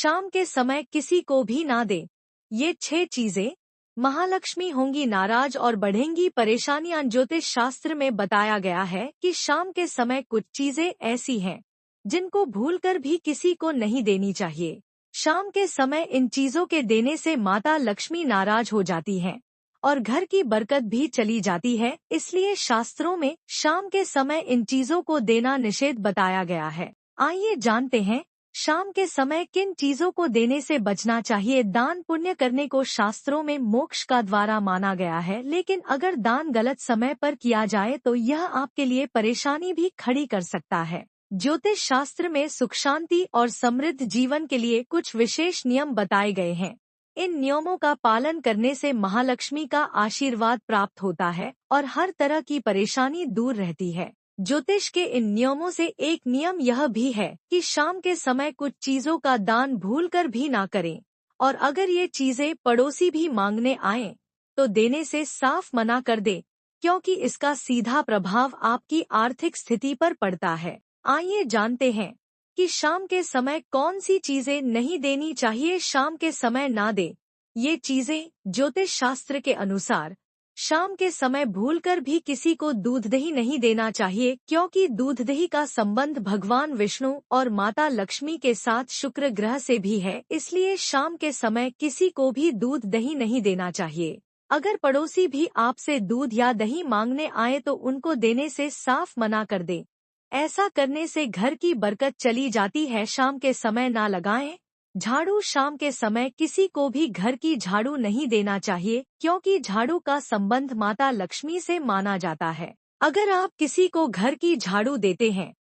शाम के समय किसी को भी ना दे। ये 6 चीजें महालक्ष्मी होंगी नाराज और बढ़ेंगी परेशानियां। ज्योतिष शास्त्र में बताया गया है कि शाम के समय कुछ चीजें ऐसी हैं जिनको भूलकर भी किसी को नहीं देनी चाहिए। शाम के समय इन चीजों के देने से माता लक्ष्मी नाराज हो जाती हैं और घर की बरकत भी चली जाती है। इसलिए शास्त्रों में शाम के समय इन चीजों को देना निषेध बताया गया है। आइए जानते हैं शाम के समय किन चीजों को देने से बचना चाहिए। दान पुण्य करने को शास्त्रों में मोक्ष का द्वारा माना गया है, लेकिन अगर दान गलत समय पर किया जाए तो यह आपके लिए परेशानी भी खड़ी कर सकता है। ज्योतिष शास्त्र में सुख शांति और समृद्ध जीवन के लिए कुछ विशेष नियम बताए गए हैं। इन नियमों का पालन करने से महालक्ष्मी का आशीर्वाद प्राप्त होता है और हर तरह की परेशानी दूर रहती है। ज्योतिष के इन नियमों से एक नियम यह भी है कि शाम के समय कुछ चीजों का दान भूलकर भी ना करें, और अगर ये चीजें पड़ोसी भी मांगने आएं तो देने से साफ मना कर दे, क्योंकि इसका सीधा प्रभाव आपकी आर्थिक स्थिति पर पड़ता है। आइए जानते हैं कि शाम के समय कौन सी चीजें नहीं देनी चाहिए। शाम के समय ना दे ये चीजें ज्योतिष शास्त्र के अनुसार शाम के समय भूलकर भी किसी को दूध दही नहीं देना चाहिए, क्योंकि दूध दही का संबंध भगवान विष्णु और माता लक्ष्मी के साथ शुक्र ग्रह से भी है। इसलिए शाम के समय किसी को भी दूध दही नहीं देना चाहिए। अगर पड़ोसी भी आपसे दूध या दही मांगने आए तो उनको देने से साफ मना कर दे। ऐसा करने से घर की बरकत चली जाती है। शाम के समय ना लगाएं झाड़ू। शाम के समय किसी को भी घर की झाड़ू नहीं देना चाहिए, क्योंकि झाड़ू का संबंध माता लक्ष्मी से माना जाता है। अगर आप किसी को घर की झाड़ू देते हैं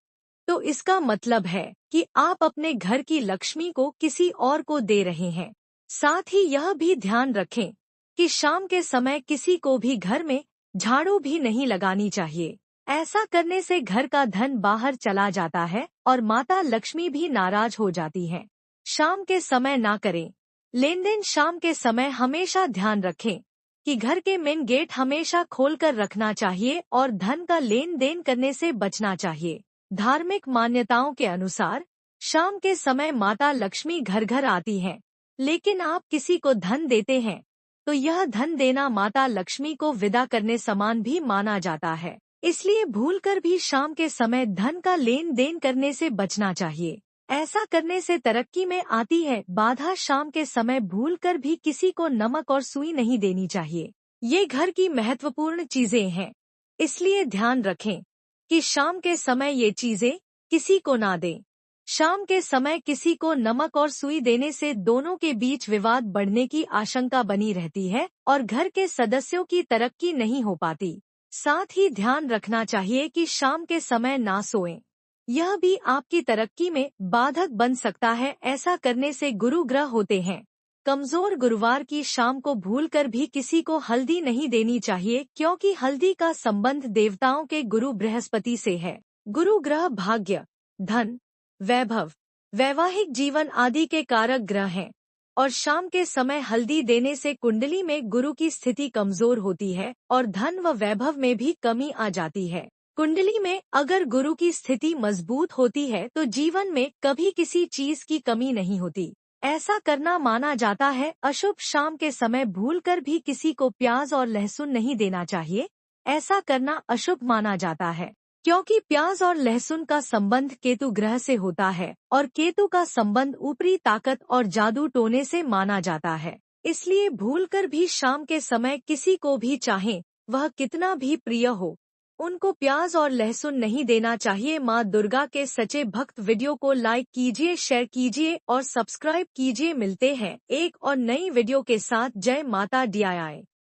तो इसका मतलब है कि आप अपने घर की लक्ष्मी को किसी और को दे रहे हैं। साथ ही यह भी ध्यान रखें कि शाम के समय किसी को भी घर में झाड़ू भी नहीं लगानी चाहिए। ऐसा करने से घर का धन बाहर चला जाता है और माता लक्ष्मी भी नाराज हो जाती हैं। शाम के समय ना करें लेन देन। शाम के समय हमेशा ध्यान रखें कि घर के मेन गेट हमेशा खोलकर रखना चाहिए और धन का लेन देन करने से बचना चाहिए। धार्मिक मान्यताओं के अनुसार शाम के समय माता लक्ष्मी घर घर आती हैं, लेकिन आप किसी को धन देते हैं तो यह धन देना माता लक्ष्मी को विदा करने समान भी माना जाता है। इसलिए भूलकर भी शाम के समय धन का लेन देन करने से बचना चाहिए। ऐसा करने से तरक्की में आती है बाधा। शाम के समय भूलकर भी किसी को नमक और सुई नहीं देनी चाहिए। ये घर की महत्वपूर्ण चीजें हैं, इसलिए ध्यान रखें कि शाम के समय ये चीजें किसी को ना दें। शाम के समय किसी को नमक और सुई देने से दोनों के बीच विवाद बढ़ने की आशंका बनी रहती है और घर के सदस्यों की तरक्की नहीं हो पाती। साथ ही ध्यान रखना चाहिए कि शाम के समय ना सोएं। यह भी आपकी तरक्की में बाधक बन सकता है। ऐसा करने से गुरु ग्रह होते हैं कमजोर। गुरुवार की शाम को भूलकर भी किसी को हल्दी नहीं देनी चाहिए, क्योंकि हल्दी का संबंध देवताओं के गुरु बृहस्पति से है। गुरु ग्रह भाग्य, धन, वैभव, वैवाहिक जीवन आदि के कारक ग्रह हैं और शाम के समय हल्दी देने से कुंडली में गुरु की स्थिति कमजोर होती है और धन व वैभव में भी कमी आ जाती है। कुंडली में अगर गुरु की स्थिति मजबूत होती है तो जीवन में कभी किसी चीज की कमी नहीं होती। ऐसा करना माना जाता है अशुभ। शाम के समय भूलकर भी किसी को प्याज और लहसुन नहीं देना चाहिए। ऐसा करना अशुभ माना जाता है, क्योंकि प्याज और लहसुन का संबंध केतु ग्रह से होता है और केतु का संबंध ऊपरी ताकत और जादू टोने से माना जाता है। इसलिए भूलकर भी शाम के समय किसी को भी, चाहे वह कितना भी प्रिय हो, उनको प्याज और लहसुन नहीं देना चाहिए। माँ दुर्गा के सच्चे भक्त वीडियो को लाइक कीजिए, शेयर कीजिए और सब्सक्राइब कीजिए। मिलते हैं एक और नई वीडियो के साथ। जय माता दी।